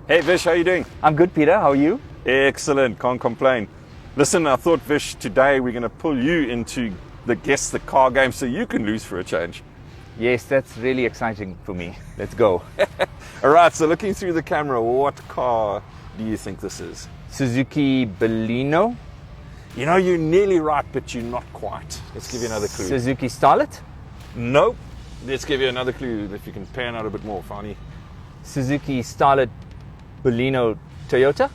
Hey Vish, how you doing? I'm good, Peter. How are you? Excellent, can't complain. Listen, I thought Vish, today we're going to pull you into the Guess the Car game so you can lose for a change. Yes, that's really exciting for me. Let's go. All right, so looking through the camera, what car do you think this is? Suzuki Baleno. You know, you're nearly right, but you're not quite. Let's give you another clue. Suzuki Starlet. Nope. Let's give you another clue if you can pan out a bit more, Fani. Suzuki Starlet Baleno Toyota.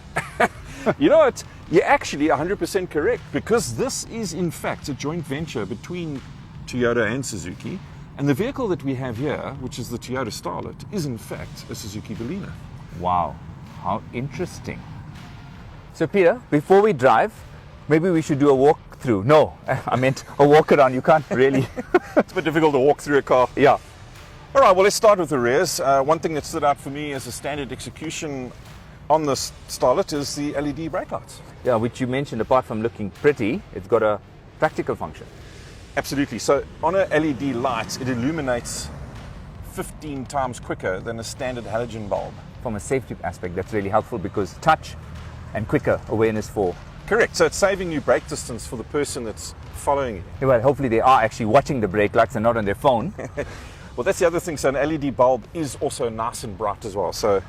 You know what? You're actually 100% correct, because this is in fact a joint venture between Toyota and Suzuki. And the vehicle that we have here, which is the Toyota Starlet, is in fact a Suzuki Baleno. Wow, how interesting. So Peter, before we drive, maybe we should do a walkthrough. No, I meant a walk around. You can't really. It's a bit difficult to walk through a car. Yeah. All right, well, let's start with the rears. One thing that stood out for me as a standard execution on this Starlet is the LED brake lights. Yeah, which you mentioned, apart from looking pretty, it's got a practical function. Absolutely. So on a LED light, it illuminates 15 times quicker than a standard halogen bulb. From a safety aspect, that's really helpful because touch and quicker awareness for. Correct. So it's saving you brake distance for the person that's following you. Yeah, well, hopefully they are actually watching the brake lights and not on their phone. Well, that's the other thing. So an LED bulb is also nice and bright as well. So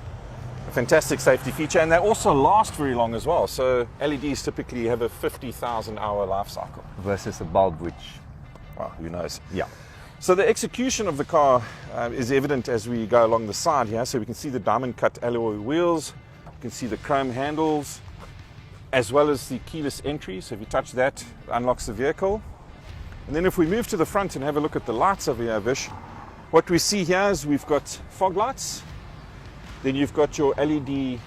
a fantastic safety feature, and they also last very long as well. So LEDs typically have a 50,000 hour life cycle. Versus a bulb, which, well, who knows? yeah. So the execution of the car is evident as we go along the side here. So we can see the diamond cut alloy wheels, you can see the chrome handles, as well as the keyless entry. So if you touch that, it unlocks the vehicle. And then if we move to the front and have a look at the lights over here, Vish, what we see here is we've got fog lights, then you've got your LED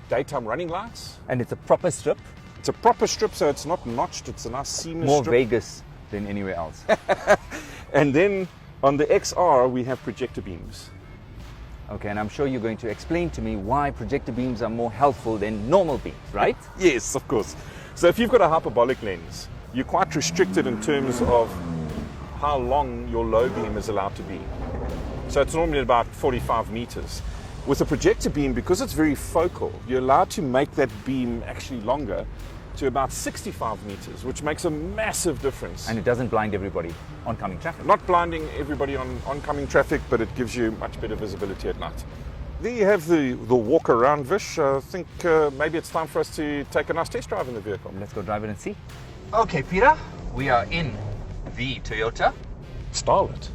daytime running lights. And it's a proper strip. It's a proper strip, so it's not notched, it's a nice seamless More strip. Vegas than anywhere else. And then on the XR, we have projector beams. Okay, and I'm sure you're going to explain to me why projector beams are more helpful than normal beams, right? Yes, of course. So if you've got a hyperbolic lens, you're quite restricted in terms of how long your low beam is allowed to be. So it's normally about 45 meters. With a projector beam, because it's very focal, you're allowed to make that beam actually longer to about 65 meters, which makes a massive difference. And it doesn't blind everybody oncoming traffic. Not blinding everybody on oncoming traffic, but it gives you much better visibility at night. There you have the walk around, Vish. I think maybe it's time for us to take a nice test drive in the vehicle. Let's go drive it and see. Okay, Peter, we are in the Toyota Starlet.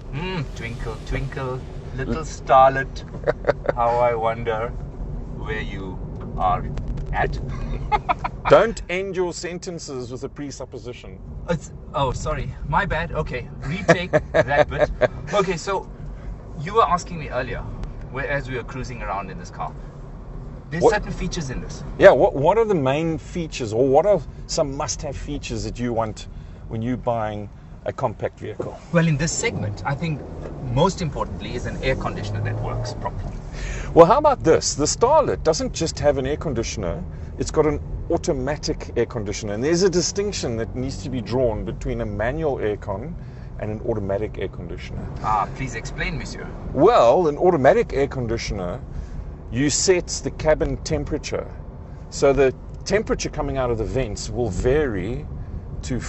Twinkle, twinkle, little starlet. How I wonder where you are at. Don't end your sentences with a presupposition. Oh, sorry. My bad. Okay, retake that bit. Okay, so you were asking me earlier, as we were cruising around in this car, there's certain features in this. Yeah, what are the main features, or what are some must-have features that you want when you're buying a compact vehicle? Well, in this segment, I think most importantly is an air conditioner that works properly. Well, how about this? The Starlet doesn't just have an air conditioner, it's got an automatic air conditioner. And there's a distinction that needs to be drawn between a manual aircon and an automatic air conditioner. Please explain, monsieur. Well, an automatic air conditioner, you set the cabin temperature. So the temperature coming out of the vents will vary to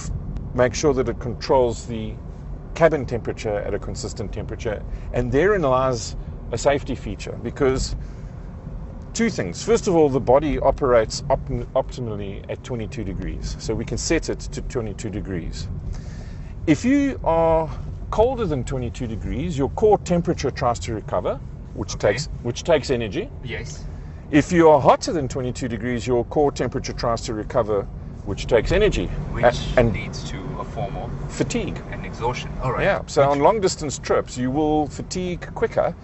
make sure that it controls the cabin temperature at a consistent temperature. And therein lies a safety feature, because two things. First of all, the body operates optimally at 22 degrees. So we can set it to 22 degrees. If you are colder than 22 degrees, your core temperature tries to recover, which takes energy. Yes. If you are hotter than 22 degrees, your core temperature tries to recover, which takes energy. Which leads to a form of fatigue and exhaustion. All right. Yeah, so on long distance trips, you will fatigue quicker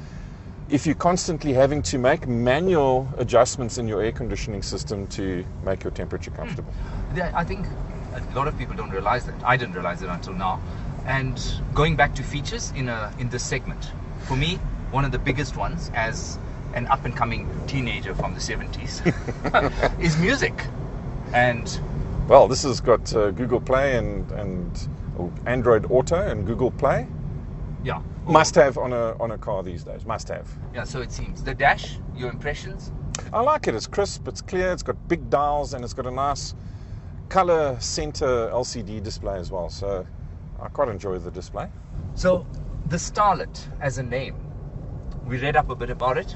if you're constantly having to make manual adjustments in your air conditioning system to make your temperature comfortable. I think a lot of people don't realize that. I didn't realize it until now. And going back to features in this segment, for me, one of the biggest ones as an up-and-coming teenager from the 70s is music. And well, this has got Google Play and Android Auto and Google Play. Yeah. Must have on a car these days. Must have. Yeah, so it seems. The dash, your impressions? I like it. It's crisp, it's clear, it's got big dials, and it's got a nice color center LCD display as well. So I quite enjoy the display. So the Starlet as a name, we read up a bit about it.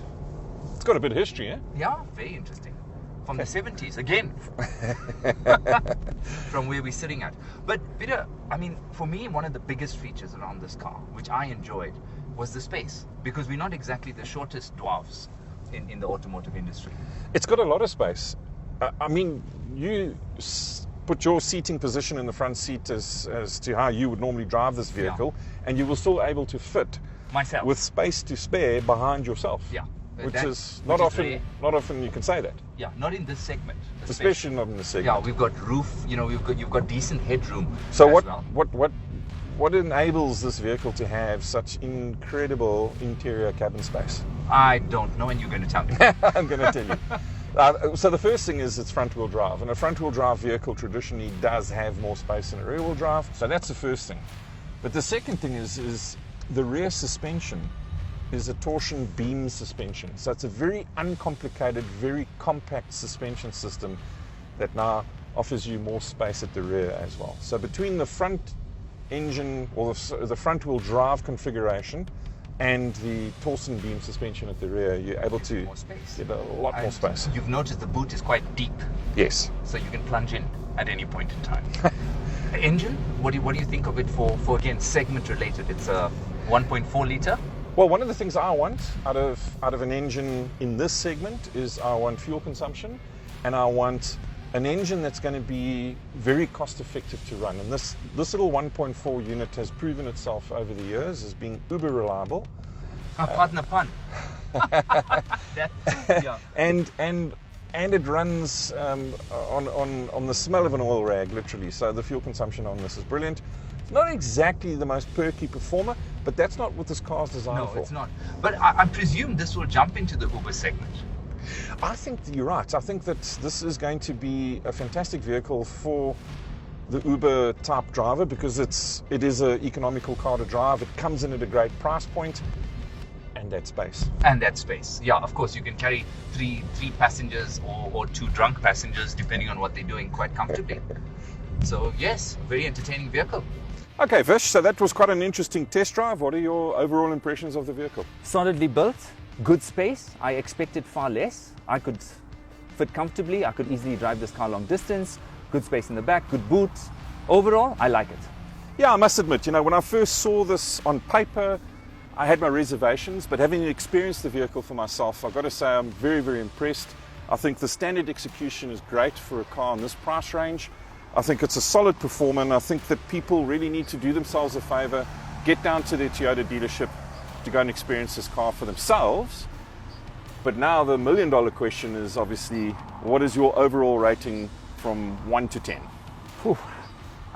It's got a bit of history, eh? Yeah, very interesting. From the 70s, again. From where we're sitting at. But Peter, I mean, for me, one of the biggest features around this car, which I enjoyed, was the space. Because we're not exactly the shortest dwarfs in the automotive industry. It's got a lot of space. I mean, you put your seating position in the front seat as to how you would normally drive this vehicle, and you will still able to fit myself with space to spare behind yourself. Yeah. Which is not often you can say that. Yeah, not in this segment. Especially not in this segment. Yeah, we've got roof, you know, you've got decent headroom. So as what enables this vehicle to have such incredible interior cabin space? I don't know, and you're going to tell me. I'm going to tell you. So the first thing is it's front-wheel drive, and a front-wheel drive vehicle traditionally does have more space than a rear-wheel drive. So that's the first thing. But the second thing is the rear suspension is a torsion beam suspension. So it's a very uncomplicated, very compact suspension system that now offers you more space at the rear as well. So between the front engine or the front wheel drive configuration and the torsion beam suspension at the rear, you're able to get a lot more space. You've noticed the boot is quite deep. Yes. So you can plunge in at any point in time. Engine, what do you think of it for again, segment related? It's a 1.4 litre. Well, one of the things I want out of an engine in this segment is I want fuel consumption, and I want an engine that's going to be very cost effective to run. And this little 1.4 unit has proven itself over the years as being uber reliable. Pardon the pun. Yeah. And it runs on the smell of an oil rag, literally. So the fuel consumption on this is brilliant. Not exactly the most perky performer, but that's not what this car is designed for. No, it's not. But I presume this will jump into the Uber segment. I think that you're right. I think that this is going to be a fantastic vehicle for the Uber type driver because it is an economical car to drive. It comes in at a great price point, and that space. And that space. Yeah, of course, you can carry three passengers or two drunk passengers, depending on what they're doing, quite comfortably. So yes, very entertaining vehicle. Okay, Vish, so that was quite an interesting test drive. What are your overall impressions of the vehicle? Solidly built, good space. I expected far less. I could fit comfortably. I could easily drive this car long distance. Good space in the back, good boot. Overall, I like it. Yeah, I must admit, when I first saw this on paper, I had my reservations, but having experienced the vehicle for myself, I've got to say I'm very, very impressed. I think the standard execution is great for a car in this price range. I think it's a solid performer, and I think that people really need to do themselves a favor, get down to their Toyota dealership to go and experience this car for themselves. But now the $1 million question is obviously, what is your overall rating from 1 to 10? Whew.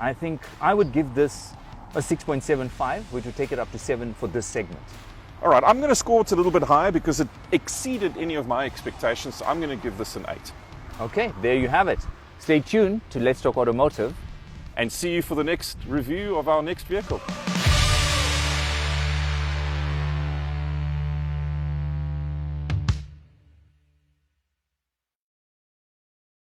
I think I would give this a 6.75, which would take it up to 7 for this segment. All right, I'm going to score it a little bit higher because it exceeded any of my expectations, so I'm going to give this an 8. Okay, there you have it. Stay tuned to Let's Talk Automotive. And see you for the next review of our next vehicle.